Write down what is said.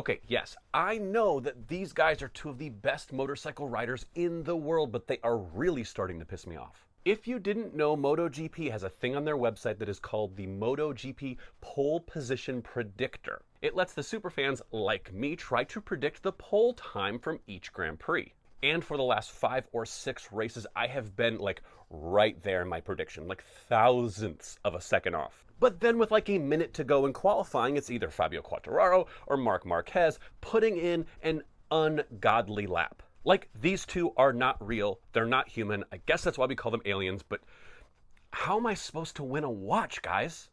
Okay, yes, I know that these guys are two of the best motorcycle riders in the world, but they are really starting to piss me off. If you didn't know, MotoGP has a thing on their website that is called the MotoGP Pole Position Predictor. It lets the superfans like me try to predict the pole time from each Grand Prix. And for the last 5 or 6 races, I have been like right there in my prediction, like thousandths of a second off. But then with like a minute to go in qualifying, it's either Fabio Quartararo or Marc Marquez putting in an ungodly lap. Like, these two are not real, they're not human. I guess that's why we call them aliens, but how am I supposed to win a watch, guys?